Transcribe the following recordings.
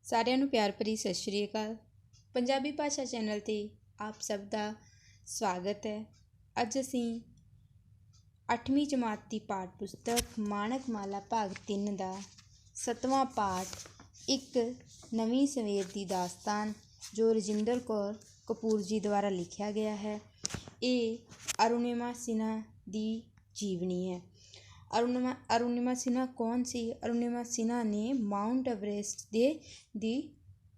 ਸਾਰਿਆਂ ਨੂੰ ਪਿਆਰ ਭਰੀ ਸਤਿ ਸ਼੍ਰੀ ਅਕਾਲ। ਪੰਜਾਬੀ ਭਾਸ਼ਾ ਚੈਨਲ 'ਤੇ ਆਪ ਸਭ ਦਾ ਸਵਾਗਤ ਹੈ। ਅੱਜ ਅਸੀਂ 8ਵੀਂ ਜਮਾਤ ਦੀ ਪਾਠ ਪੁਸਤਕ ਮਾਣਕ ਮਾਲਾ ਭਾਗ 3 ਦਾ 7ਵਾਂ ਪਾਠ ਇੱਕ ਨਵੀਂ ਸਵੇਰ ਦੀ ਦਾਸਤਾਨ ਜੋ ਰਜਿੰਦਰ ਕੌਰ ਕਪੂਰ ਜੀ ਦੁਆਰਾ ਲਿਖਿਆ ਗਿਆ ਹੈ। ਇਹ ਅਰੁਣਿਮਾ ਸਿਨਹਾ ਦੀ ਜੀਵਨੀ ਹੈ। ਅਰੁਣਿਮਾ ਸਿਨਹਾ ਕੌਣ ਸੀ? ਅਰੁਣਿਮਾ ਸਿਨਹਾ ਨੇ ਮਾਊਂਟ ਐਵਰੈਸਟ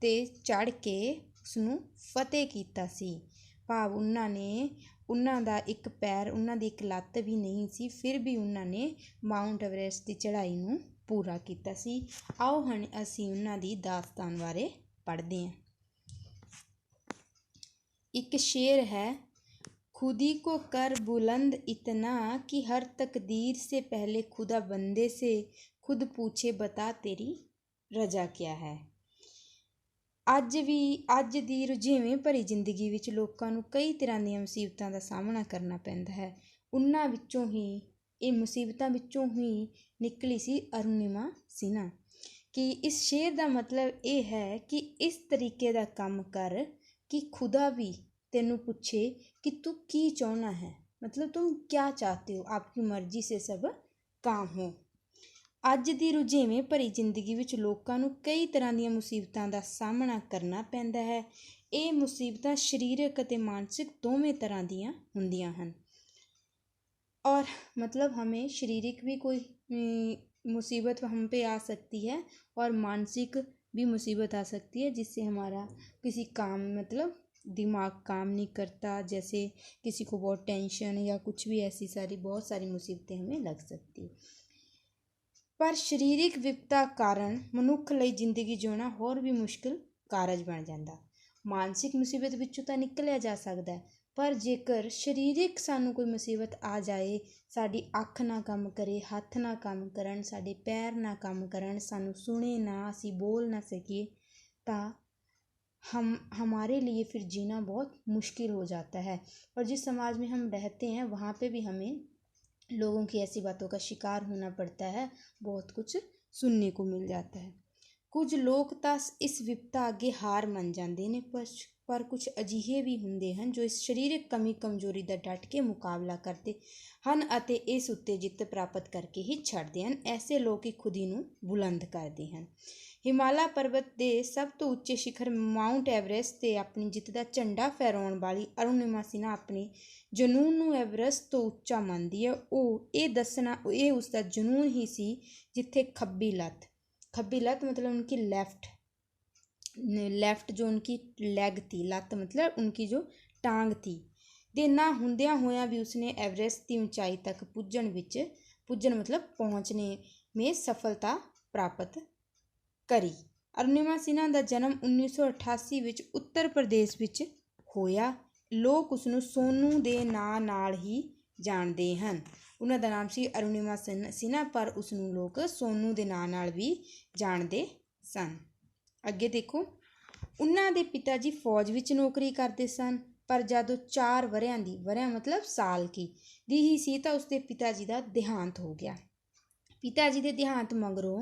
ਤੇ ਚੜ੍ਹ ਕੇ ਉਸਨੂੰ ਫਤਿਹ ਕੀਤਾ ਸੀ। ਭਾਵ ਉਹਨਾਂ ਦਾ ਇੱਕ ਪੈਰ, ਉਹਨਾਂ ਦੀ ਇੱਕ ਲੱਤ ਵੀ ਨਹੀਂ ਸੀ, ਫਿਰ ਵੀ ਉਹਨਾਂ ਨੇ ਮਾਊਂਟ ਐਵਰੈਸਟ ਦੀ ਚੜ੍ਹਾਈ ਨੂੰ ਪੂਰਾ ਕੀਤਾ ਸੀ। ਆਓ ਹੁਣ ਅਸੀਂ ਉਹਨਾਂ ਦੀ ਦਾਸਤਾਨ ਬਾਰੇ ਪੜ੍ਹਦੇ ਹਾਂ। ਇੱਕ ਸ਼ੇਰ ਹੈ, खुदी को कर बुलंद इतना कि हर तकदीर से पहले खुदा बंदे से खुद पूछे बता तेरी रजा क्या है। ਅੱਜ ਦੀ ਰੁਝੇਵੇਂ ਭਰੀ ਜ਼ਿੰਦਗੀ ਵਿੱਚ ਲੋਕਾਂ ਨੂੰ ਕਈ ਤਰ੍ਹਾਂ ਦੀਆਂ ਮੁਸੀਬਤਾਂ ਦਾ ਸਾਹਮਣਾ ਕਰਨਾ ਪੈਂਦਾ ਹੈ। ਇਹ ਮੁਸੀਬਤਾਂ ਵਿੱਚੋਂ ਹੀ ਨਿਕਲੀ ਸੀ ਅਰੁਣਿਮਾ ਸਿਨਹਾ। ਕਿ ਇਸ ਸ਼ੇਰ ਦਾ ਮਤਲਬ ਇਹ ਹੈ ਕਿ ਇਸ ਤਰੀਕੇ ਦਾ ਕੰਮ ਕਰ ਕਿ ਖੁਦਾ ਵੀ तेनू पूछे कि तू की चाहना है, मतलब तुम क्या चाहते हो, आपकी मर्जी से सब काम हो। ਅੱਜ ਦੀ ਰੁਝੇਵੇਂ ਭਰੀ ਜ਼ਿੰਦਗੀ ਵਿੱਚ ਲੋਕਾਂ ਨੂੰ ਕਈ ਤਰ੍ਹਾਂ ਦੀਆਂ ਮੁਸੀਬਤਾਂ ਦਾ ਸਾਹਮਣਾ ਕਰਨਾ ਪੈਂਦਾ ਹੈ। ਇਹ ਮੁਸੀਬਤਾਂ ਸਰੀਰਕ ਅਤੇ ਮਾਨਸਿਕ ਦੋਵੇਂ ਤਰ੍ਹਾਂ ਦੀਆਂ ਹੁੰਦੀਆਂ ਹਨ। और मतलब हमें शारीरिक भी कोई मुसीबत हम पे आ सकती है और मानसिक भी मुसीबत आ सकती है, जिससे हमारा किसी काम मतलब दिमाग काम नहीं करता, जैसे किसी को बहुत टेंशन या कुछ भी ऐसी बहुत सारी मुसीबतें हमें लग सकती। पर ਸਰੀਰਿਕ ਵਿਪਤਾ ਕਾਰਨ ਮਨੁੱਖ ਲਈ ਜ਼ਿੰਦਗੀ ਜਿਉਣਾ ਹੋਰ ਵੀ ਮੁਸ਼ਕਿਲ ਕਾਰਜ ਬਣ ਜਾਂਦਾ। ਮਾਨਸਿਕ ਮੁਸੀਬਤ ਵਿੱਚੋਂ ਤਾਂ ਨਿਕਲਿਆ ਜਾ ਸਕਦਾ ਹੈ, ਪਰ ਜੇਕਰ ਸਰੀਰਿਕ ਸਾਨੂੰ ਕੋਈ ਮੁਸੀਬਤ ਆ ਜਾਏ, ਸਾਡੀ ਅੱਖ ਨਾ ਕੰਮ ਕਰੇ, ਹੱਥ ਨਾ ਕੰਮ ਕਰਨ, ਸਾਡੇ ਪੈਰ ਨਾ ਕੰਮ ਕਰਨ, ਸਾਨੂੰ ਸੁਣੇ ਨਾ, ਅਸੀਂ ਬੋਲ ਨਾ ਸਕੀਏ, ਤਾਂ हमारे लिए फिर जीना बहुत मुश्किल हो जाता है। और जिस समाज में हम रहते हैं वहाँ पे भी हमें लोगों की ऐसी बातों का शिकार होना पड़ता है, बहुत कुछ सुनने को मिल जाता है। कुछ लोग ਤਾਂ ਇਸ ਵਿਪਤਾ ਅੱਗੇ ਹਾਰ ਮੰਨ ਜਾਂਦੇ ਨੇ, ਪਰ ਕੁਝ ਅਜਿਹੇ ਵੀ ਹੁੰਦੇ ਹਨ ਜੋ ਇਸ ਸਰੀਰਕ ਕਮੀ ਕਮਜ਼ੋਰੀ ਦਾ ਡਟ ਕੇ ਮੁਕਾਬਲਾ ਕਰਦੇ ਹਨ ਅਤੇ ਇਸ ਉੱਤੇ ਜਿੱਤ ਪ੍ਰਾਪਤ ਕਰਕੇ ਹੀ ਛੱਡਦੇ ਹਨ। ਐਸੇ ਲੋਕ ਹੀ ਖੁਦੀ ਨੂੰ ਬੁਲੰਦ ਕਰਦੇ ਹਨ। ਹਿਮਾਲਾ ਪਰਬਤ ਦੇ ਸਭ ਤੋਂ ਉੱਚੇ ਸਿਖਰ ਮਾਊਂਟ ਐਵਰੈਸਟ 'ਤੇ ਆਪਣੀ ਜਿੱਤ ਦਾ ਝੰਡਾ ਫਹਿਰਾਉਣ ਵਾਲੀ ਅਰੁਣਿਮਾ ਸਿਨਹਾ ਆਪਣੇ ਜਨੂੰਨ ਨੂੰ ਐਵਰੈਸਟ ਤੋਂ ਉੱਚਾ ਮੰਨਦੀ ਹੈ। ਇਹ ਉਸ ਦਾ ਜਨੂੰਨ ਹੀ ਸੀ ਜਿੱਥੇ ਖੱਬੀ ਲੱਤ मतलब उनकी लेफ्ट जो उनकी लैग थी, लत मतलब उनकी जो टांग थी, ਦੇ ਨਾ ਹੁੰਦਿਆਂ ਹੋਇਆਂ ਵੀ ਉਸਨੇ ਐਵਰੈਸਟ ਦੀ ਉਚਾਈ ਤੱਕ ਪੁੱਜਣ मतलब पहुँचने में सफलता प्राप्त ਕਰੀ। ਅਰੁਣਿਮਾ ਸਿਨਹਾ ਦਾ ਜਨਮ 1988 ਵਿੱਚ ਉੱਤਰ ਪ੍ਰਦੇਸ਼ ਵਿੱਚ ਹੋਇਆ। ਲੋਕ ਉਸਨੂੰ ਸੋਨੂ ਦੇ ਨਾਂ ਨਾਲ ਹੀ ਜਾਣਦੇ ਹਨ। ਉਹਨਾਂ ਦਾ ਨਾਮ ਸੀ ਅਰੁਣਿਮਾ ਸਿਨਹਾ, ਪਰ ਉਸਨੂੰ ਲੋਕ ਸੋਨੂ ਦੇ ਨਾਂ ਨਾਲ ਵੀ ਜਾਣਦੇ ਸਨ। ਅੱਗੇ ਦੇਖੋ, ਉਹਨਾਂ ਦੇ ਪਿਤਾ ਜੀ ਫੌਜ ਵਿੱਚ ਨੌਕਰੀ ਕਰਦੇ ਸਨ, ਪਰ ਜਦੋਂ 4 ਵਰ੍ਹਿਆਂ ਮਤਲਬ ਸਾਲ ਦੀ ਹੀ ਸੀ ਤਾਂ ਉਸਦੇ ਪਿਤਾ ਜੀ ਦਾ ਦੇਹਾਂਤ ਹੋ ਗਿਆ। ਪਿਤਾ ਜੀ ਦੇ ਦੇਹਾਂਤ ਮਗਰੋਂ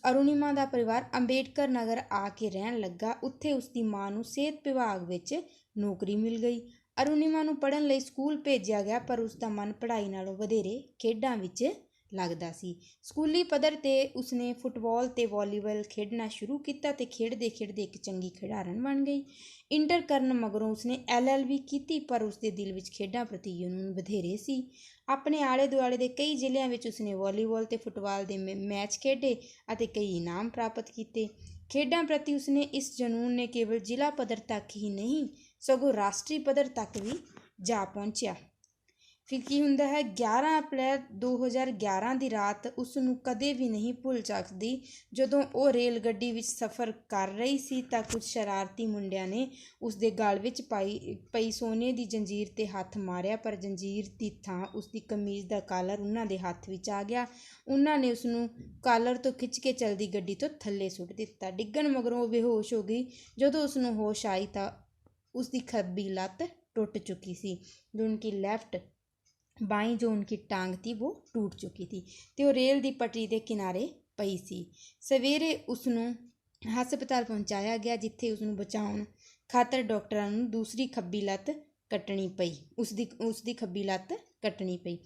ਅਰੁਣਿਮਾ ਦਾ ਪਰਿਵਾਰ ਅੰਬੇਡਕਰ ਨਗਰ ਆ ਕੇ ਰਹਿਣ ਲੱਗਾ। ਉੱਥੇ ਉਸਦੀ ਮਾਂ ਨੂੰ ਸਿਹਤ ਵਿਭਾਗ ਵਿੱਚ ਨੌਕਰੀ ਮਿਲ ਗਈ। ਅਰੁਣਿਮਾ ਨੂੰ ਪੜ੍ਹਨ ਲਈ ਸਕੂਲ ਭੇਜਿਆ ਗਿਆ, ਪਰ ਉਸਦਾ ਮਨ ਪੜ੍ਹਾਈ ਨਾਲੋਂ ਵਧੇਰੇ ਖੇਡਾਂ ਵਿੱਚ ਲੱਗਦਾ ਸੀ। ਸਕੂਲੀ ਪੱਧਰ 'ਤੇ ਉਸਨੇ ਫੁੱਟਬਾਲ ਅਤੇ ਵਾਲੀਬਾਲ ਖੇਡਣਾ ਸ਼ੁਰੂ ਕੀਤਾ ਅਤੇ ਖੇਡਦੇ ਇੱਕ ਚੰਗੀ ਖਿਡਾਰਨ ਬਣ ਗਈ। ਇੰਟਰ ਕਰਨ ਮਗਰੋਂ ਉਸਨੇ LLB ਕੀਤੀ, ਪਰ ਉਸਦੇ ਦਿਲ ਵਿੱਚ ਖੇਡਾਂ ਪ੍ਰਤੀ ਜਨੂੰਨ ਵਧੇਰੇ ਸੀ। ਆਪਣੇ ਆਲੇ ਦੁਆਲੇ ਦੇ ਕਈ ਜ਼ਿਲ੍ਹਿਆਂ ਵਿੱਚ ਉਸਨੇ ਵਾਲੀਬਾਲ ਅਤੇ ਫੁੱਟਬਾਲ ਦੇ ਮੈਚ ਖੇਡੇ ਅਤੇ ਕਈ ਇਨਾਮ ਪ੍ਰਾਪਤ ਕੀਤੇ। ਖੇਡਾਂ ਪ੍ਰਤੀ ਉਸਨੇ ਇਸ ਜਨੂੰਨ ਨੇ ਕੇਵਲ ਜ਼ਿਲ੍ਹਾ ਪੱਧਰ ਤੱਕ ਹੀ ਨਹੀਂ, ਸਗੋਂ ਰਾਸ਼ਟਰੀ ਪੱਧਰ ਤੱਕ ਵੀ ਜਾ ਪਹੁੰਚਿਆ। ਫਿਰ ਕੀ ਹੁੰਦਾ ਹੈ, 11 ਅਪ੍ਰੈਲ 2011 ਦੀ ਰਾਤ ਉਸ ਨੂੰ ਕਦੇ ਵੀ ਨਹੀਂ ਭੁੱਲ ਸਕਦੀ। ਜਦੋਂ ਉਹ ਰੇਲ ਗੱਡੀ ਵਿੱਚ ਸਫ਼ਰ ਕਰ ਰਹੀ ਸੀ ਤਾਂ ਕੁਝ ਸ਼ਰਾਰਤੀ ਮੁੰਡਿਆਂ ਨੇ ਉਸਦੇ ਗਲ ਵਿੱਚ ਪਈ ਸੋਨੇ ਦੀ ਜੰਜੀਰ 'ਤੇ ਹੱਥ ਮਾਰਿਆ, ਪਰ ਜੰਜੀਰ ਦੀ ਥਾਂ ਉਸਦੀ ਕਮੀਜ਼ ਦਾ ਕਾਲਰ ਉਹਨਾਂ ਦੇ ਹੱਥ ਵਿੱਚ ਆ ਗਿਆ। ਉਹਨਾਂ ਨੇ ਉਸਨੂੰ ਕਾਲਰ ਤੋਂ ਖਿੱਚ ਕੇ ਚਲਦੀ ਗੱਡੀ ਤੋਂ ਥੱਲੇ ਸੁੱਟ ਦਿੱਤਾ। ਡਿੱਗਣ ਮਗਰੋਂ ਉਹ ਬੇਹੋਸ਼ ਹੋ ਗਈ। ਜਦੋਂ ਉਸਨੂੰ ਹੋਸ਼ ਆਈ ਤਾਂ ਉਸਦੀ ਖੱਬੀ ਲੱਤ ਟੁੱਟ ਚੁੱਕੀ ਸੀ। ਜੋ ਉਨकी लेफ्ट बाईं जो उनकी टांग थी वो टूट चुकी थी ਤੇ ਉਹ ਰੇਲ ਦੀ ਪਟੜੀ ਦੇ ਕਿਨਾਰੇ ਪਈ ਸੀ। ਸਵੇਰੇ ਉਸਨੂੰ ਹਸਪਤਾਲ ਪਹੁੰਚਾਇਆ ਗਿਆ, ਜਿੱਥੇ ਉਸਨੂੰ ਬਚਾਉਣ ਖਾਤਰ ਡਾਕਟਰਾਂ ਨੂੰ ਦੂਸਰੀ ਖੱਬੀ ਲੱਤ ਕੱਟਣੀ ਪਈ। ਉਸਦੀ ਖੱਬੀ ਲੱਤ ਕੱਟਣੀ ਪਈ।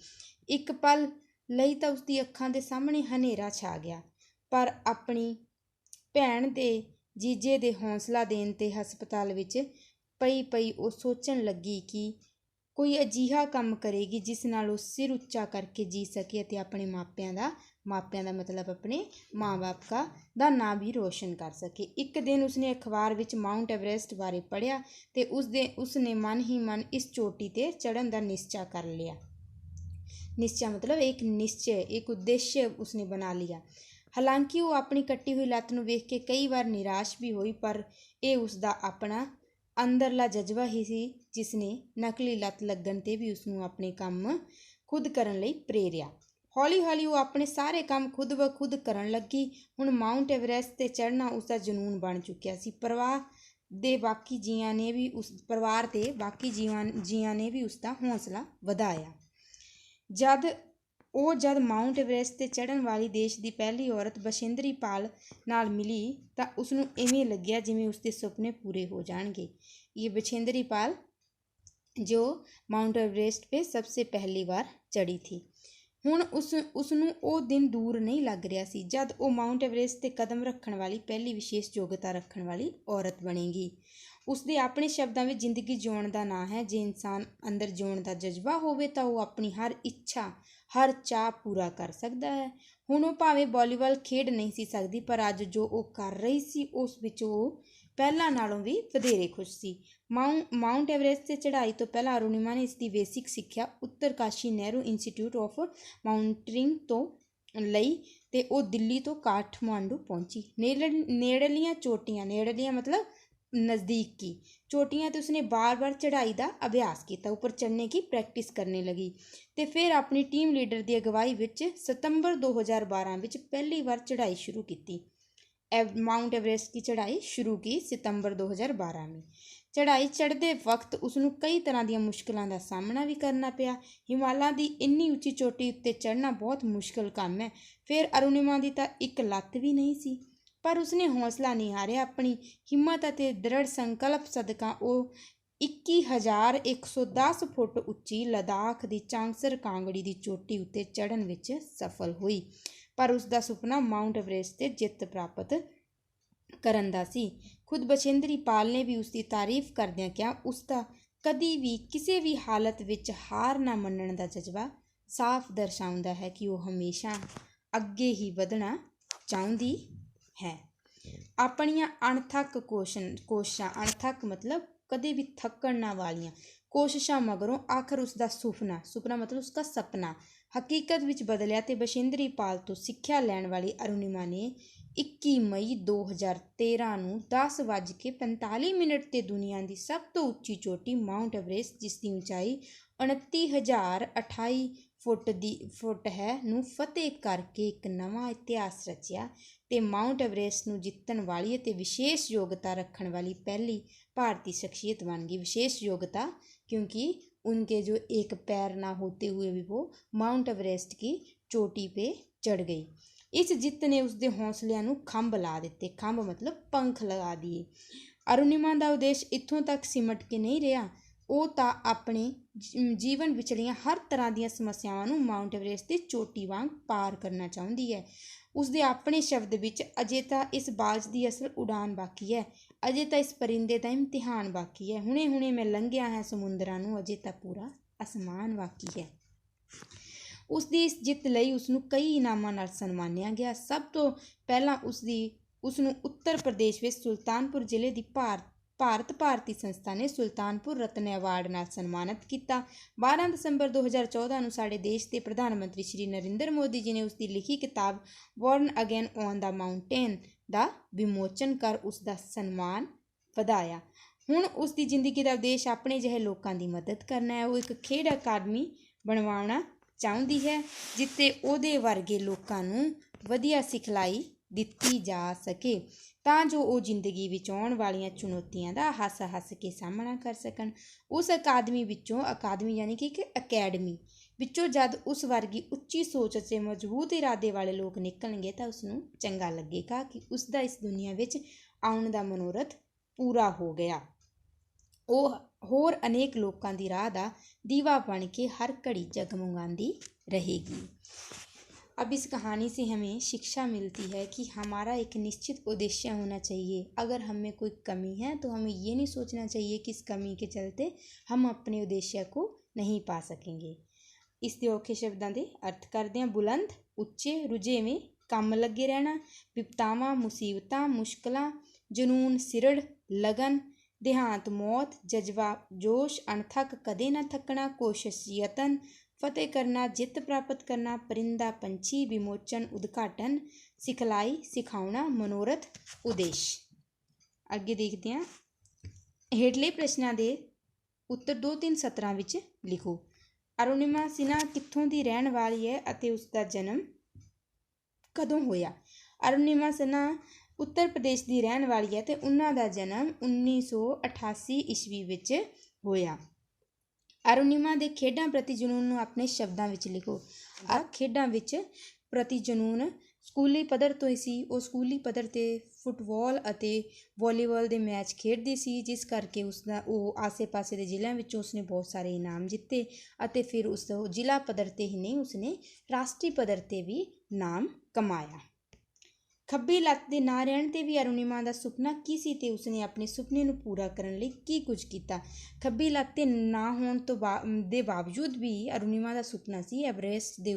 ਇੱਕ ਪਲ ਲਈ ਤਾਂ ਉਸਦੀ ਅੱਖਾਂ ਦੇ ਸਾਹਮਣੇ ਹਨੇਰਾ ਛਾ ਗਿਆ, ਪਰ ਆਪਣੀ ਭੈਣ ਦੇ ਜੀਜੇ ਦੇ ਹੌਸਲਾ ਦੇਣ 'ਤੇ ਹਸਪਤਾਲ ਵਿੱਚ ਪਈ ਉਹ ਸੋਚਣ ਲੱਗੀ ਕਿ ਕੋਈ ਅਜਿਹਾ ਕੰਮ ਕਰੇਗੀ ਜਿਸ ਨਾਲ ਉਹ ਸਿਰ ਉੱਚਾ ਕਰਕੇ ਜੀ ਸਕੇ ਅਤੇ ਆਪਣੇ ਮਾਪਿਆਂ ਦਾ ਮਤਲਬ ਆਪਣੇ ਮਾਂ-ਬਾਪ ਦਾ ਨਾਂ ਵੀ ਰੋਸ਼ਨ ਕਰ ਸਕੇ। ਇੱਕ ਦਿਨ ਉਸਨੇ ਅਖਬਾਰ ਵਿੱਚ ਮਾਊਂਟ ਐਵਰੈਸਟ ਬਾਰੇ ਪੜ੍ਹਿਆ ਅਤੇ ਉਸਨੇ ਮਨ ਹੀ ਮਨ ਇਸ ਚੋਟੀ 'ਤੇ ਚੜ੍ਹਨ ਦਾ ਨਿਸ਼ਚਾ ਕਰ ਲਿਆ। ਨਿਸ਼ਚਾ ਮਤਲਬ ਇੱਕ ਉਦੇਸ਼ ਉਸਨੇ ਬਣਾ ਲਿਆ। ਹਾਲਾਂਕਿ ਉਹ ਆਪਣੀ ਕੱਟੀ ਹੋਈ ਲੱਤ ਨੂੰ ਵੇਖ ਕੇ ਕਈ ਵਾਰ ਨਿਰਾਸ਼ ਵੀ ਹੋਈ, ਪਰ ਇਹ ਉਸਦਾ ਆਪਣਾ ਅੰਦਰਲਾ ਜਜ਼ਬਾ ਹੀ ਸੀ ਜਿਸ ਨੇ ਨਕਲੀ ਲੱਤ ਲੱਗਣ 'ਤੇ ਵੀ ਉਸਨੂੰ ਆਪਣੇ ਕੰਮ ਖੁਦ ਕਰਨ ਲਈ ਪ੍ਰੇਰਿਆ। ਹੌਲੀ ਹੌਲੀ ਉਹ ਆਪਣੇ ਸਾਰੇ ਕੰਮ ਖੁਦ ਬ ਖੁਦ ਕਰਨ ਲੱਗੀ। ਹੁਣ ਮਾਊਂਟ ਐਵਰੈਸਟ 'ਤੇ ਚੜ੍ਹਨਾ ਉਸਦਾ ਜਨੂੰਨ ਬਣ ਚੁੱਕਿਆ ਸੀ। ਪਰਿਵਾਰ ਦੇ ਬਾਕੀ ਜੀਆਂ ਨੇ ਵੀ ਉਸਦਾ ਹੌਸਲਾ ਵਧਾਇਆ। ਜਦ ਮਾਊਂਟ ਐਵਰੈਸਟ 'ਤੇ ਚੜ੍ਹਨ ਵਾਲੀ ਦੇਸ਼ ਦੀ ਪਹਿਲੀ ਔਰਤ ਬਛੇਂਦਰੀ ਪਾਲ ਨਾਲ ਮਿਲੀ ਤਾਂ ਉਸਨੂੰ ਇਵੇਂ ਲੱਗਿਆ ਜਿਵੇਂ ਉਸਦੇ ਸੁਪਨੇ ਪੂਰੇ ਹੋ ਜਾਣਗੇ। ਇਹ बछेंद्री पाल जो माउंट एवरेस्ट पे सबसे पहली बार चढ़ी थी। ਹੁਣ ਉਸਨੂੰ ਉਹ ਦਿਨ ਦੂਰ ਨਹੀਂ ਲੱਗ ਰਿਹਾ ਸੀ ਜਦ ਉਹ ਮਾਊਂਟ ਐਵਰੈਸਟ 'ਤੇ ਕਦਮ ਰੱਖਣ ਵਾਲੀ ਪਹਿਲੀ ਵਿਸ਼ੇਸ਼ ਯੋਗਤਾ ਰੱਖਣ ਵਾਲੀ ਔਰਤ ਬਣੇਗੀ। ਉਸਦੇ ਆਪਣੇ ਸ਼ਬਦਾਂ ਵਿੱਚ ਜ਼ਿੰਦਗੀ ਜਿਉਣ ਦਾ ਨਾਂ ਹੈ। ਜੇ ਇਨਸਾਨ ਅੰਦਰ ਜਿਉਣ ਦਾ ਜਜ਼ਬਾ ਹੋਵੇ ਤਾਂ ਉਹ ਆਪਣੀ ਹਰ ਇੱਛਾ, ਹਰ ਚਾਅ ਪੂਰਾ ਕਰ ਸਕਦਾ ਹੈ। ਹੁਣ ਉਹ ਭਾਵੇਂ ਵਾਲੀਬਾਲ ਖੇਡ ਨਹੀਂ ਸੀ ਸਕਦੀ, ਪਰ ਅੱਜ ਜੋ ਉਹ ਕਰ ਰਹੀ ਸੀ ਉਸ ਵਿੱਚ ਉਹ ਪਹਿਲਾਂ ਨਾਲੋਂ ਵੀ ਵਧੇਰੇ ਖੁਸ਼ ਸੀ। ਮਾਊਂਟ ਐਵਰੈਸਟ 'ਤੇ ਚੜ੍ਹਾਈ ਤੋਂ ਪਹਿਲਾਂ ਅਰੁਣਿਮਾ ਨੇ ਇਸ ਦੀ ਬੇਸਿਕ ਸਿੱਖਿਆ ਉੱਤਰਕਾਸ਼ੀ ਨਹਿਰੂ ਇੰਸਟੀਚਿਊਟ ਆਫ ਮਾਊਂਟੇਨਰਿੰਗ ਤੋਂ ਲਈ ਅਤੇ ਉਹ ਦਿੱਲੀ ਤੋਂ ਕਾਠਮਾਂਡੂ ਪਹੁੰਚੀ। ਨੇੜਲੀਆਂ ਚੋਟੀਆਂ, ਨੇੜਲੀਆਂ ਮਤਲਬ नज़दीकी चोटियाँ तो उसने बार बार चढ़ाई का अभ्यास किया, ऊपर चढ़ने की प्रैक्टिस करने लगी। तो फिर अपनी टीम लीडर की अगवाई विच सितंबर 2012 में पहली बार चढ़ाई शुरू की। माउंट एवरेस्ट की चढ़ाई शुरू की सितंबर 2012 में। चढ़ाई चढ़ते वक्त उसनू कई तरह दी मुश्किलों का सामना भी करना पिया। हिमालय की इन्नी उच्ची चोटी उत्ते चढ़ना बहुत मुश्किल काम है। फिर अरुणिमा की तो एक लत्त भी नहीं सी, पर उसने हौसला नहीं हारिया। अपनी हिम्मत और दृढ़ संकल्प सदका वो 21,110 फुट उच्ची लद्दाख की चांगसर कांगड़ी की चोटी उत्ते चढ़न विच सफल हुई। पर उसका सुपना माउंट एवरेस्ट से जित प्राप्त करन दा सी। खुद बछेंद्री पाल ने भी उसकी तारीफ करदियां कहा, उसका कदी भी किसी भी हालत विच हार ना मनण दा जज्बा साफ दर्शाउंदा है कि वह हमेशा अगे ही वधना चाहुंदी है। अपनियां अणथक कोशिशां अणथक मतलब कदे भी थकण ना वालियां कोशिशां मगरों आखिर उसका सुपना मतलब उसका सपना हकीकत विच बदलिया। ते बछेंद्री पाल तो सिक्ख्या लैण वाली अरुणिमा ने 21 मई 2013 ਨੂੰ 10:45 ਤੇ दुनिया की सब तो उच्ची चोटी माउंट एवरेस्ट जिसकी ऊंचाई 29,028 फुट है ਨੂੰ फतेह करके एक नवा इतिहास रचिया। ਤੇ माउंट एवरेस्ट ਨੂੰ ਜਿੱਤਣ वाली ਅਤੇ विशेष योग्यता रखने वाली पहली भारतीय शख्सियत बन गई। विशेष योग्यता क्योंकि उनके जो एक पैर ना होते हुए भी वो माउंट एवरेस्ट की चोटी पे चढ़ गई। इस जित ने उसके हौसलिਆਂ ਨੂੰ खंभ ला दिते। खंभ मतलब पंख लगा दिए। अरुणिमा का उद्देश्य इत्थों तक सिमट के नहीं रहा, ਉਹ ਤਾਂ ਆਪਣੇ ਜੀਵਨ ਵਿਚਲੀਆਂ ਹਰ ਤਰ੍ਹਾਂ ਦੀਆਂ ਸਮੱਸਿਆਵਾਂ ਨੂੰ ਮਾਊਂਟ ਐਵਰੈਸਟ ਦੀ ਚੋਟੀ ਵਾਂਗ ਪਾਰ ਕਰਨਾ ਚਾਹੁੰਦੀ ਹੈ। ਉਸਦੇ ਆਪਣੇ ਸ਼ਬਦ ਵਿੱਚ, ਅਜੇ ਤਾਂ ਇਸ ਬਾਜ਼ ਦੀ ਅਸਲ ਉਡਾਨ ਬਾਕੀ ਹੈ, ਅਜੇ ਤਾਂ ਇਸ ਪਰਿੰਦੇ ਦਾ ਇਮਤਿਹਾਨ ਬਾਕੀ ਹੈ। ਹੁਣੇ ਹੁਣੇ ਮੈਂ ਲੰਘਿਆ ਹੈ ਸਮੁੰਦਰਾਂ ਨੂੰ, ਅਜੇ ਤਾਂ ਪੂਰਾ ਅਸਮਾਨ ਬਾਕੀ ਹੈ। ਉਸਦੀ ਇਸ ਜਿੱਤ ਲਈ ਉਸਨੂੰ ਕਈ ਇਨਾਮਾਂ ਨਾਲ ਸਨਮਾਨਿਆ ਗਿਆ। ਸਭ ਤੋਂ ਪਹਿਲਾਂ ਉਸਨੂੰ ਉੱਤਰ ਪ੍ਰਦੇਸ਼ ਵਿੱਚ ਸੁਲਤਾਨਪੁਰ ਜ਼ਿਲ੍ਹੇ ਦੀ ਭਾਰਤ ਭਾਰਤੀ ਸੰਸਥਾ ਨੇ ਸੁਲਤਾਨਪੁਰ ਰਤਨ ਅਵਾਰਡ ਨਾਲ ਸਨਮਾਨਿਤ ਕੀਤਾ। 12 ਦਸੰਬਰ 2014 ਨੂੰ ਸਾਡੇ ਦੇਸ਼ ਦੇ ਪ੍ਰਧਾਨ ਮੰਤਰੀ ਸ਼੍ਰੀ ਨਰਿੰਦਰ ਮੋਦੀ ਜੀ ਨੇ ਉਸਦੀ ਲਿਖੀ ਕਿਤਾਬ born again on the mountain ਦਾ ਵਿਮੋਚਨ ਕਰ ਉਸ ਦਾ ਸਨਮਾਨ ਵਧਾਇਆ। ਹੁਣ ਉਸਦੀ ਜ਼ਿੰਦਗੀ ਦਾ ਉਦੇਸ਼ ਆਪਣੇ ਜਿਹੇ ਲੋਕਾਂ ਦੀ ਮਦਦ ਕਰਨਾ ਹੈ। ਉਹ ਇੱਕ ਖੇਡ ਅਕਾਦਮੀ ਬਣਵਾਉਣਾ ਚਾਹੁੰਦੀ ਹੈ ਜਿੱਥੇ ਉਹਦੇ ਵਰਗੇ ਲੋਕਾਂ ਨੂੰ ਵਧੀਆ ਸਿਖਲਾਈ ਦਿੱਤੀ ਜਾ ਸਕੇ ਤਾਂ ਜੋ ਉਹ ਜ਼ਿੰਦਗੀ ਵਿੱਚ ਆਉਣ ਵਾਲੀਆਂ ਚੁਣੌਤੀਆਂ ਦਾ ਹੱਸ ਕੇ ਸਾਹਮਣਾ ਕਰ ਸਕਣ। ਉਸ ਅਕਾਦਮੀ ਵਿੱਚੋਂ, ਅਕਾਦਮੀ ਯਾਨੀ ਕਿ ਇੱਕ ਅਕੈਡਮੀ, ਵਿੱਚੋਂ ਜਦ ਉਸ ਵਰਗੀ ਉੱਚੀ ਸੋਚ ਅਤੇ ਮਜ਼ਬੂਤ ਇਰਾਦੇ ਵਾਲੇ ਲੋਕ ਨਿਕਲਣਗੇ ਤਾਂ ਉਸਨੂੰ ਚੰਗਾ ਲੱਗੇਗਾ ਕਿ ਉਸਦਾ ਇਸ ਦੁਨੀਆ ਵਿੱਚ ਆਉਣ ਦਾ ਮਨੋਰਥ ਪੂਰਾ ਹੋ ਗਿਆ। ਉਹ ਹੋਰ ਅਨੇਕ ਲੋਕਾਂ ਦੀ ਰਾਹ ਦਾ ਦੀਵਾ बन के हर घड़ी जगमगाती रहेगी। अब इस कहानी से हमें शिक्षा मिलती है कि हमारा एक निश्चित उद्देश्य होना चाहिए। अगर हमें कोई कमी है तो हमें ये नहीं सोचना चाहिए कि इस कमी के चलते हम अपने उद्देश्य को नहीं पा सकेंगे। इस दे औखे शब्दां दे अर्थ करदे हां। बुलंद, उच्चे, रुझेवें, ਕੰਮ ਲੱਗੇ ਰਹਿਣਾ, ਵਿਪਤਾਵਾਂ, ਮੁਸੀਬਤਾਂ, ਮੁਸ਼ਕਲਾਂ, ਜਨੂਨ, ਸਿਰੜ, ਲਗਨ, ਦੇਹਾਂਤ, ਮੌਤ, ਜਜ਼ਬਾ, ਜੋਸ਼, ਅਣਥੱਕ, ਕਦੇ ਨਾ ਥੱਕਣਾ, ਕੋਸ਼ਿਸ਼, ਯਤਨ, ਫਤਿਹ ਕਰਨਾ, ਜਿੱਤ ਪ੍ਰਾਪਤ ਕਰਨਾ, ਪਰਿੰਦਾ, ਪੰਛੀ, ਵਿਮੋਚਨ, ਉਦਘਾਟਨ, ਸਿਖਲਾਈ, ਸਿਖਾਉਣਾ, ਮਨੋਰਥ, ਉਦੇਸ਼। ਅੱਗੇ ਦੇਖਦੇ ਹਾਂ। ਹੇਠਲੇ ਪ੍ਰਸ਼ਨਾਂ ਦੇ ਉੱਤਰ 2-3 ਸਤਰਾਂ ਵਿੱਚ ਲਿਖੋ। ਅਰੁਣਿਮਾ ਸਿਨਹਾ ਕਿੱਥੋਂ ਦੀ ਰਹਿਣ ਵਾਲੀ ਹੈ ਅਤੇ ਉਸ ਦਾ ਜਨਮ ਕਦੋਂ ਹੋਇਆ? ਅਰੁਣਿਮਾ ਸਿਨਹਾ ਉੱਤਰ ਪ੍ਰਦੇਸ਼ ਦੀ ਰਹਿਣ ਵਾਲੀ ਹੈ ਅਤੇ ਉਹਨਾਂ ਦਾ ਜਨਮ 1988 ਈਸਵੀ ਵਿੱਚ ਹੋਇਆ। ਅਰੁਣਿਮਾ ਦੇ ਖੇਡਾਂ ਪ੍ਰਤੀ ਜਨੂੰਨ ਨੂੰ ਆਪਣੇ ਸ਼ਬਦਾਂ ਵਿੱਚ ਲਿਖੋ। ਖੇਡਾਂ ਵਿੱਚ ਪ੍ਰਤੀ ਜਨੂੰਨ ਸਕੂਲੀ ਪੱਧਰ ਤੋਂ ਹੀ ਸੀ। ਉਹ ਸਕੂਲੀ ਪੱਧਰ 'ਤੇ ਫੁੱਟਬਾਲ ਅਤੇ ਵਾਲੀਬਾਲ ਦੇ ਮੈਚ ਖੇਡਦੀ ਸੀ, ਜਿਸ ਕਰਕੇ ਉਹ ਆਸੇ ਪਾਸੇ ਦੇ ਜ਼ਿਲ੍ਹਿਆਂ ਵਿੱਚੋਂ ਉਸਨੇ ਬਹੁਤ ਸਾਰੇ ਇਨਾਮ ਜਿੱਤੇ ਅਤੇ ਫਿਰ ਉਸ ਜ਼ਿਲ੍ਹਾ ਪੱਧਰ 'ਤੇ ਹੀ ਨਹੀਂ, ਉਸਨੇ ਰਾਸ਼ਟਰੀ ਪੱਧਰ 'ਤੇ ਵੀ ਨਾਮ ਕਮਾਇਆ। ਖੱਬੀ ਲੱਤ ਦੇ ਨਾ ਰਹਿਣ 'ਤੇ ਵੀ ਅਰੁਣਿਮਾ ਦਾ ਸੁਪਨਾ ਕੀ ਸੀ ਅਤੇ ਉਸਨੇ ਆਪਣੇ ਸੁਪਨੇ ਨੂੰ ਪੂਰਾ ਕਰਨ ਲਈ ਕੀ ਕੁਝ ਕੀਤਾ? ਖੱਬੀ ਲੱਤ 'ਤੇ ਨਾ ਹੋਣ ਦੇ ਬਾਵਜੂਦ ਵੀ ਅਰੁਣਿਮਾ ਦਾ ਸੁਪਨਾ ਸੀ ਐਵਰੈਸਟ ਦੇ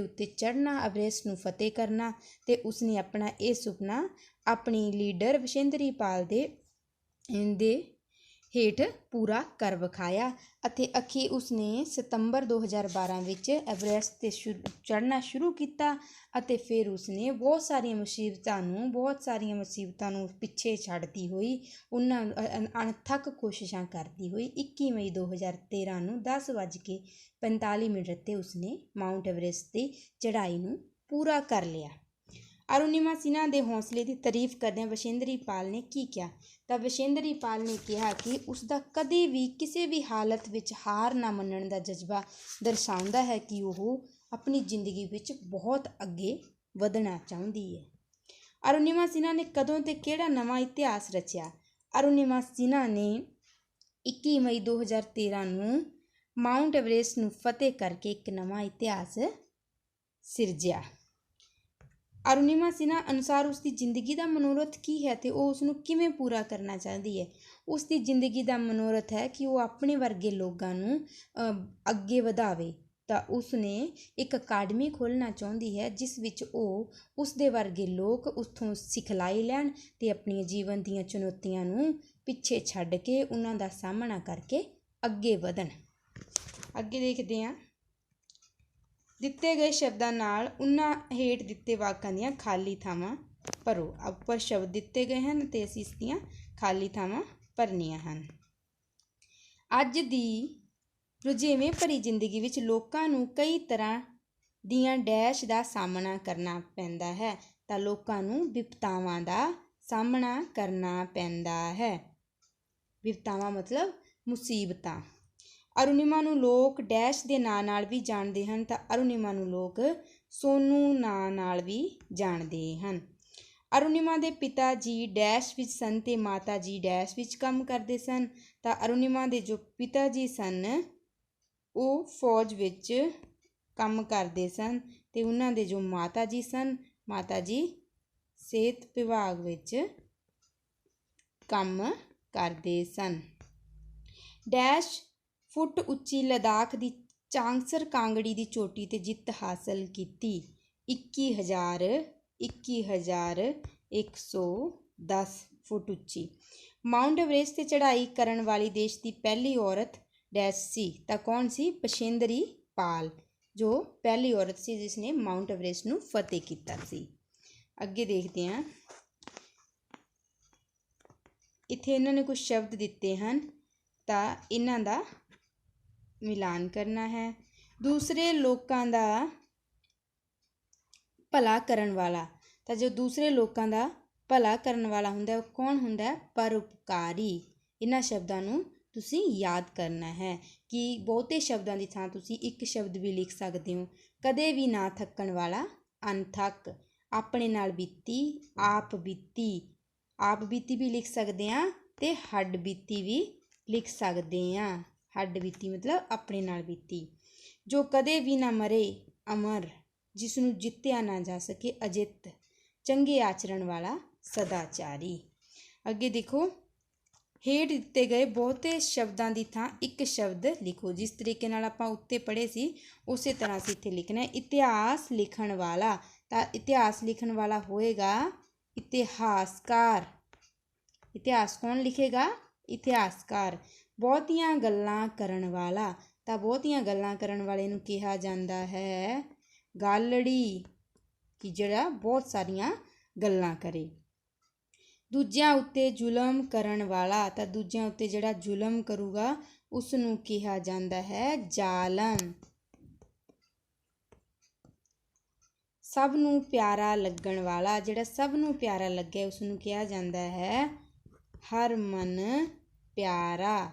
ਉੱਤੇ ਚੜ੍ਹਨਾ, ਐਵਰੈਸਟ ਨੂੰ ਫਤਿਹ ਕਰਨਾ, ਅਤੇ ਉਸਨੇ ਆਪਣਾ ਇਹ ਸੁਪਨਾ ਆਪਣੀ ਲੀਡਰ ਵਿਸ਼ੇਂਦਰੀ ਪਾਲ ਦੇ ਹੇਠ ਪੂਰਾ ਕਰ ਵਿਖਾਇਆ ਅਤੇ ਅਖੀਰ ਉਸਨੇ ਸਤੰਬਰ 2012 ਵਿੱਚ ਐਵਰੈਸਟ 'ਤੇ ਚੜ੍ਹਨਾ ਸ਼ੁਰੂ ਕੀਤਾ ਅਤੇ ਫਿਰ ਉਸਨੇ ਬਹੁਤ ਸਾਰੀਆਂ ਮੁਸੀਬਤਾਂ ਨੂੰ ਪਿੱਛੇ ਛੱਡਦੀ ਹੋਈ, ਉਹਨਾਂ ਅਣਥੱਕ ਕੋਸ਼ਿਸ਼ਾਂ ਕਰਦੀ ਹੋਈ 21 ਮਈ 2013 ਨੂੰ 10:45 'ਤੇ ਉਸਨੇ ਮਾਊਂਟ ਐਵਰੈਸਟ ਦੀ ਚੜ੍ਹਾਈ ਨੂੰ ਪੂਰਾ ਕਰ ਲਿਆ। ਅਰੁਣਿਮਾ ਸਿਨਹਾ ਦੇ ਹੌਸਲੇ ਦੀ ਤਾਰੀਫ ਕਰਦਿਆਂ ਵਿਸ਼ੇਂਦਰੀ ਪਾਲ ਨੇ ਕੀ ਕਿਹਾ? ਤਾਂ ਵਿਸ਼ੇਂਦਰੀ ਪਾਲ ਨੇ ਕਿਹਾ ਕਿ ਉਸਦਾ ਕਦੇ ਵੀ ਕਿਸੇ ਵੀ ਹਾਲਤ ਵਿੱਚ ਹਾਰ ਨਾ ਮੰਨਣ ਦਾ ਜਜ਼ਬਾ ਦਰਸਾਉਂਦਾ ਹੈ ਕਿ ਉਹ ਆਪਣੀ ਜ਼ਿੰਦਗੀ ਵਿੱਚ ਬਹੁਤ ਅੱਗੇ ਵਧਣਾ ਚਾਹੁੰਦੀ ਹੈ। ਅਰੁਣਿਮਾ ਸਿਨਹਾ ਨੇ ਕਦੋਂ ਅਤੇ ਕਿਹੜਾ ਨਵਾਂ ਇਤਿਹਾਸ ਰਚਿਆ? ਅਰੁਣਿਮਾ ਸਿਨਹਾ ਨੇ 21 ਮਈ 2013 ਨੂੰ ਮਾਊਂਟ ਐਵਰੈਸਟ ਨੂੰ ਫਤਿਹ ਕਰਕੇ ਇੱਕ ਨਵਾਂ ਇਤਿਹਾਸ ਸਿਰਜਿਆ। ਅਰੁਣਿਮਾ ਸਿਨਹਾ ਅਨੁਸਾਰ ਉਸਦੀ ਜ਼ਿੰਦਗੀ ਦਾ ਮਨੋਰਥ ਕੀ ਹੈ ਅਤੇ ਉਹ ਉਸਨੂੰ ਕਿਵੇਂ ਪੂਰਾ ਕਰਨਾ ਚਾਹੁੰਦੀ ਹੈ? ਉਸਦੀ ਜ਼ਿੰਦਗੀ ਦਾ ਮਨੋਰਥ ਹੈ ਕਿ ਉਹ ਆਪਣੇ ਵਰਗੇ ਲੋਕਾਂ ਨੂੰ ਅੱਗੇ ਵਧਾਵੇ। ਤਾਂ ਉਸਨੇ ਇੱਕ ਅਕਾਡਮੀ ਖੋਲ੍ਹਣਾ ਚਾਹੁੰਦੀ ਹੈ ਜਿਸ ਵਿੱਚ ਉਸਦੇ ਵਰਗੇ ਲੋਕ ਉੱਥੋਂ ਸਿਖਲਾਈ ਲੈਣ ਅਤੇ ਆਪਣੀਆਂ ਜੀਵਨ ਦੀਆਂ ਚੁਣੌਤੀਆਂ ਨੂੰ ਪਿੱਛੇ ਛੱਡ ਕੇ ਉਹਨਾਂ ਦਾ ਸਾਹਮਣਾ ਕਰਕੇ ਅੱਗੇ ਵਧਣ। ਅੱਗੇ ਦੇਖਦੇ ਹਾਂ। ਦਿੱਤੇ ਗਏ ਸ਼ਬਦਾਂ ਨਾਲ ਉਹਨਾਂ ਹੇਠ ਦਿੱਤੇ ਵਾਕਾਂ ਦੀਆਂ ਖਾਲੀ ਥਾਵਾਂ ਭਰੋ। ਉੱਪਰ ਸ਼ਬਦ ਦਿੱਤੇ ਗਏ ਹਨ ਅਤੇ ਅਸੀਂ ਇਸ ਦੀਆਂ ਖਾਲੀ ਥਾਵਾਂ ਭਰਨੀਆਂ ਹਨ। ਅੱਜ ਦੀ ਰੁਝੇਵੇਂ ਭਰੀ ਜ਼ਿੰਦਗੀ ਵਿੱਚ ਲੋਕਾਂ ਨੂੰ ਕਈ ਤਰ੍ਹਾਂ ਦੀਆਂ ਡੈਸ਼ ਦਾ ਸਾਹਮਣਾ ਕਰਨਾ ਪੈਂਦਾ ਹੈ। ਤਾਂ ਲੋਕਾਂ ਨੂੰ ਵਿਪਤਾਵਾਂ ਦਾ ਸਾਹਮਣਾ ਕਰਨਾ ਪੈਂਦਾ ਹੈ। ਵਿਪਤਾਵਾਂ ਮਤਲਬ ਮੁਸੀਬਤਾਂ। ਅਰੁਣਿਮਾ ਨੂੰ ਲੋਕ ਡੈਸ਼ ਦੇ ਨਾਂ ਨਾਲ ਵੀ ਜਾਣਦੇ ਹਨ। ਤਾਂ ਅਰੁਣਿਮਾ ਨੂੰ ਲੋਕ ਸੋਨੂ ਨਾਂ ਨਾਲ ਵੀ ਜਾਣਦੇ ਹਨ। ਅਰੁਣਿਮਾ ਦੇ ਪਿਤਾ ਜੀ ਡੈਸ਼ ਵਿੱਚ ਸਨ ਅਤੇ ਮਾਤਾ ਜੀ ਡੈਸ਼ ਵਿੱਚ ਕੰਮ ਕਰਦੇ ਸਨ। ਤਾਂ ਅਰੁਣਿਮਾ ਦੇ ਜੋ ਪਿਤਾ ਜੀ ਸਨ ਉਹ ਫੌਜ ਵਿੱਚ ਕੰਮ ਕਰਦੇ ਸਨ ਅਤੇ ਉਹਨਾਂ ਦੇ ਜੋ ਮਾਤਾ ਜੀ ਸਨ, ਮਾਤਾ ਜੀ ਸਿਹਤ ਵਿਭਾਗ ਵਿੱਚ ਕੰਮ ਕਰਦੇ ਸਨ। ਡੈਸ਼ ਫੁੱਟ ਉੱਚੀ ਲੱਦਾਖ ਦੀ ਚਾਂਗਸਰ ਕਾਂਗੜੀ ਦੀ ਚੋਟੀ 'ਤੇ ਜਿੱਤ ਹਾਸਲ ਕੀਤੀ। 21,110 ਫੁੱਟ ਉੱਚੀ ਮਾਊਂਟ ਐਵਰੈਸਟ 'ਤੇ ਚੜ੍ਹਾਈ ਕਰਨ ਵਾਲੀ ਦੇਸ਼ ਦੀ ਪਹਿਲੀ ਔਰਤ ਡੈਸ਼ ਸੀ। ਤਾਂ ਕੌਣ ਸੀ? ਵਿਸ਼ੇਂਦਰੀ ਪਾਲ, ਜੋ ਪਹਿਲੀ ਔਰਤ ਸੀ ਜਿਸ ਨੇ ਮਾਊਂਟ ਐਵਰੈਸਟ ਨੂੰ ਫਤਿਹ ਕੀਤਾ ਸੀ। ਅੱਗੇ ਦੇਖਦੇ ਹਾਂ। ਇੱਥੇ ਇਹਨਾਂ ਨੇ ਕੁਝ ਸ਼ਬਦ ਦਿੱਤੇ ਹਨ ਤਾਂ ਇਹਨਾਂ ਦਾ ਮਿਲਾਨ ਕਰਨਾ ਹੈ। ਦੂਸਰੇ ਲੋਕਾਂ ਦਾ ਭਲਾ ਕਰਨ ਵਾਲਾ। ਤਾਂ ਜੋ ਦੂਸਰੇ ਲੋਕਾਂ ਦਾ ਭਲਾ ਕਰਨ ਵਾਲਾ ਹੁੰਦਾ ਉਹ ਕੌਣ ਹੁੰਦਾ? ਪਰਉਪਕਾਰੀ। ਇਹਨਾਂ ਸ਼ਬਦਾਂ ਨੂੰ ਤੁਸੀਂ ਯਾਦ ਕਰਨਾ ਹੈ ਕਿ ਬਹੁਤੇ ਸ਼ਬਦਾਂ ਦੀ ਥਾਂ ਤੁਸੀਂ ਇੱਕ ਸ਼ਬਦ ਵੀ ਲਿਖ ਸਕਦੇ ਹੋ। ਕਦੇ ਵੀ ਨਾ ਥੱਕਣ ਵਾਲਾ, ਅਣਥੱਕ। ਆਪਣੇ ਨਾਲ ਬੀਤੀ, ਆਪ ਬੀਤੀ। ਆਪ ਬੀਤੀ ਵੀ ਲਿਖ ਸਕਦੇ ਹਾਂ ਅਤੇ ਹੱਡ ਬੀਤੀ ਵੀ ਲਿਖ ਸਕਦੇ ਹਾਂ। ਹੱਡ ਬੀਤੀ ਮਤਲਬ ਆਪਣੇ ਨਾਲ ਬੀਤੀ। ਜੋ ਕਦੇ ਵੀ ਨਾ ਮਰੇ, ਅਮਰ। ਜਿਸ ਨੂੰ ਜਿੱਤਿਆ ਨਾ ਜਾ ਸਕੇ, ਅਜਿੱਤ। ਚੰਗੇ ਆਚਰਣ ਵਾਲਾ, ਸਦਾਚਾਰੀ। ਅੱਗੇ ਦੇਖੋ, ਹੇਠ ਦਿੱਤੇ ਗਏ ਬਹੁਤੇ ਸ਼ਬਦਾਂ ਦੀ ਥਾਂ ਇੱਕ ਸ਼ਬਦ ਲਿਖੋ। ਜਿਸ ਤਰੀਕੇ ਨਾਲ ਆਪਾਂ ਉੱਤੇ ਪੜ੍ਹੇ ਸੀ ਉਸੇ ਤਰ੍ਹਾਂ ਅਸੀਂ ਇੱਥੇ ਲਿਖਣਾ ਹੈ। ਇਤਿਹਾਸ ਲਿਖਣ ਵਾਲਾ, ਤਾਂ ਇਤਿਹਾਸ ਲਿਖਣ ਵਾਲਾ ਹੋਏਗਾ ਇਤਿਹਾਸਕਾਰ। ਇਤਿਹਾਸ ਕੌਣ ਲਿਖੇਗਾ? ਇਤਿਹਾਸਕਾਰ। ਬਹੁਤੀਆਂ ਗੱਲਾਂ ਕਰਨ ਵਾਲਾ, ਤਾਂ ਬਹੁਤੀਆਂ ਗੱਲਾਂ ਕਰਨ ਵਾਲੇ ਨੂੰ ਕਿਹਾ ਜਾਂਦਾ ਹੈ ਗਾਲੜੀ, ਕਿ ਜਿਹੜਾ ਬਹੁਤ ਸਾਰੀਆਂ ਗੱਲਾਂ ਕਰੇ। ਦੂਜਿਆਂ ਉੱਤੇ ਜ਼ੁਲਮ ਕਰਨ ਵਾਲਾ, ਤਾਂ ਦੂਜਿਆਂ ਉੱਤੇ ਜਿਹੜਾ ਜ਼ੁਲਮ ਕਰੂਗਾ ਉਸ ਨੂੰ ਕਿਹਾ ਜਾਂਦਾ ਹੈ ਜ਼ਾਲਮ। ਸਭ ਨੂੰ ਪਿਆਰਾ ਲੱਗਣ ਵਾਲਾ, ਜਿਹੜਾ ਸਭ ਨੂੰ ਪਿਆਰਾ ਲੱਗੇ ਉਸ ਨੂੰ ਕਿਹਾ ਜਾਂਦਾ ਹੈ ਹਰਮਨ ਪਿਆਰਾ,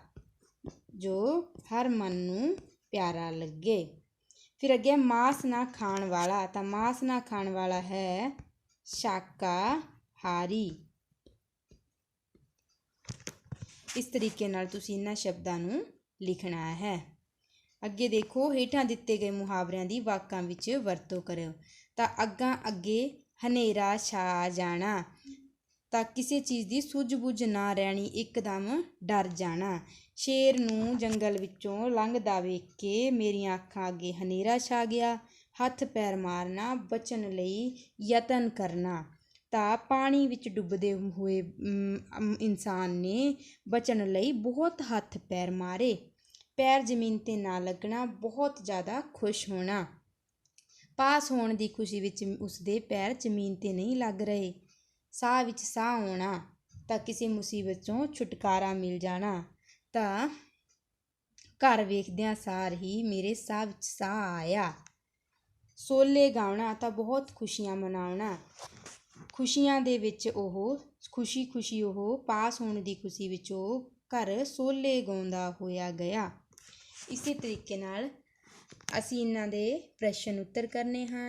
ਜੋ ਹਰ ਮਨ ਨੂੰ ਪਿਆਰਾ ਲੱਗੇ। ਫਿਰ ਅੱਗੇ ਮਾਸ ਨਾ ਖਾਣ ਵਾਲਾ, ਤਾਂ ਮਾਸ ਨਾ ਖਾਣ ਵਾਲਾ ਹੈ ਸ਼ਾਕਾਹਾਰੀ। ਇਸ ਤਰੀਕੇ ਨਾਲ ਤੁਸੀਂ ਇਹਨਾਂ ਸ਼ਬਦਾਂ ਨੂੰ ਲਿਖਣਾ ਹੈ। ਅੱਗੇ ਦੇਖੋ, ਹੇਠਾਂ ਦਿੱਤੇ ਗਏ ਮੁਹਾਵਰਿਆਂ ਦੀ ਵਾਕਾਂ ਵਿੱਚ ਵਰਤੋਂ ਕਰੋ। ਤਾਂ ਅੱਗਾਂ ਅੱਗੇ ਹਨੇਰਾ ਛਾ ਜਾਣਾ, ਤਾਂ ਕਿਸੇ ਚੀਜ਼ ਦੀ ਸੂਝ ਬੁਝ ਨਾ ਰਹਿਣੀ, ਇੱਕਦਮ ਡਰ ਜਾਣਾ। ਸ਼ੇਰ ਨੂੰ ਜੰਗਲ ਵਿੱਚੋਂ ਲੰਘਦਾ ਵੇਖ ਕੇ ਮੇਰੀਆਂ ਅੱਖਾਂ ਅੱਗੇ ਹਨੇਰਾ ਛਾ ਗਿਆ। ਹੱਥ ਪੈਰ ਮਾਰਨਾ, ਬਚਣ ਲਈ ਯਤਨ ਕਰਨਾ, ਤਾਂ ਪਾਣੀ ਵਿੱਚ ਡੁੱਬਦੇ ਹੋਏ ਇਨਸਾਨ ਨੇ ਬਚਣ ਲਈ ਬਹੁਤ ਹੱਥ ਪੈਰ ਮਾਰੇ। ਪੈਰ ਜ਼ਮੀਨ 'ਤੇ ਨਾ ਲੱਗਣਾ, ਬਹੁਤ ਜ਼ਿਆਦਾ ਖੁਸ਼ ਹੋਣਾ। ਪਾਸ ਹੋਣ ਦੀ ਖੁਸ਼ੀ ਵਿੱਚ ਉਸਦੇ ਪੈਰ ਜ਼ਮੀਨ 'ਤੇ ਨਹੀਂ ਲੱਗ ਰਹੇ। ਸਾਹ ਵਿੱਚ ਸਾਹ ਆਉਣਾ, ਤਾਂ ਕਿਸੇ ਮੁਸੀਬਤ 'ਚੋਂ ਛੁਟਕਾਰਾ ਮਿਲ ਜਾਣਾ। ਤਾਂ ਘਰ ਵੇਖਦਿਆਂ ਸਾਰ ਹੀ ਮੇਰੇ ਸਾਹ ਵਿੱਚ ਸਾਹ ਆਇਆ। ਸੋਲੇ ਗਾਉਣਾ, ਤਾਂ ਬਹੁਤ ਖੁਸ਼ੀਆਂ ਮਨਾਉਣਾ। ਖੁਸ਼ੀਆਂ ਦੇ ਵਿੱਚ ਉਹ ਖੁਸ਼ੀ ਉਹ ਪਾਸ ਹੋਣ ਦੀ ਖੁਸ਼ੀ ਵਿੱਚ ਉਹ ਘਰ ਸੋਲੇ ਗਾਉਂਦਾ ਹੋਇਆ ਗਿਆ। ਇਸੇ ਤਰੀਕੇ ਨਾਲ ਅਸੀਂ ਇਹਨਾਂ ਦੇ प्रश्न उत्तर करने हैं।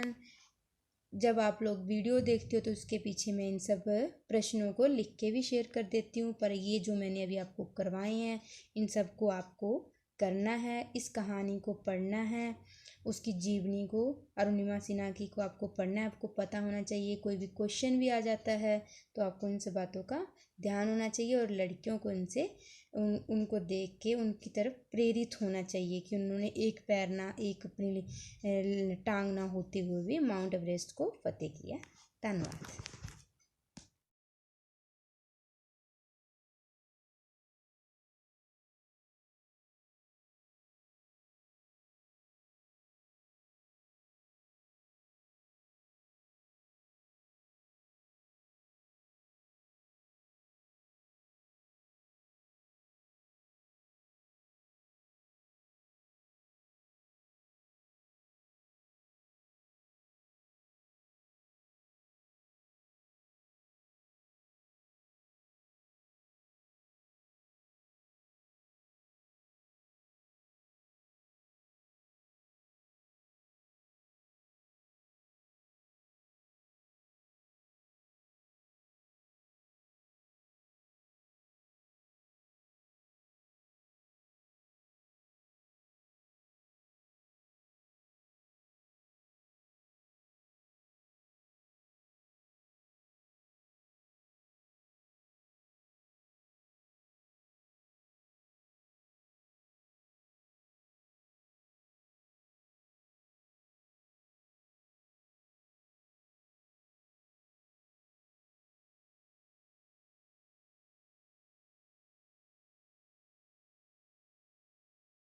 जब आप लोग वीडियो देखते हो तो उसके पीछे मैं इन सब प्रश्नों को लिख के भी शेयर कर देती हूँ, पर ये जो मैंने अभी आपको करवाए हैं इन सब को आपको करना है। इस कहानी को पढ़ना है, उसकी जीवनी को, अरुणिमा सिन्हा की को आपको पढ़ना है। आपको पता होना चाहिए, कोई भी क्वेश्चन भी आ जाता है तो आपको इन सब बातों का ध्यान होना चाहिए। और लड़कियों को उनको देख के उनकी तरफ प्रेरित होना चाहिए कि उन्होंने एक पैर ना, एक अपनी टांग ना होते हुए भी माउंट एवरेस्ट को फतेह किया। धन्यवाद।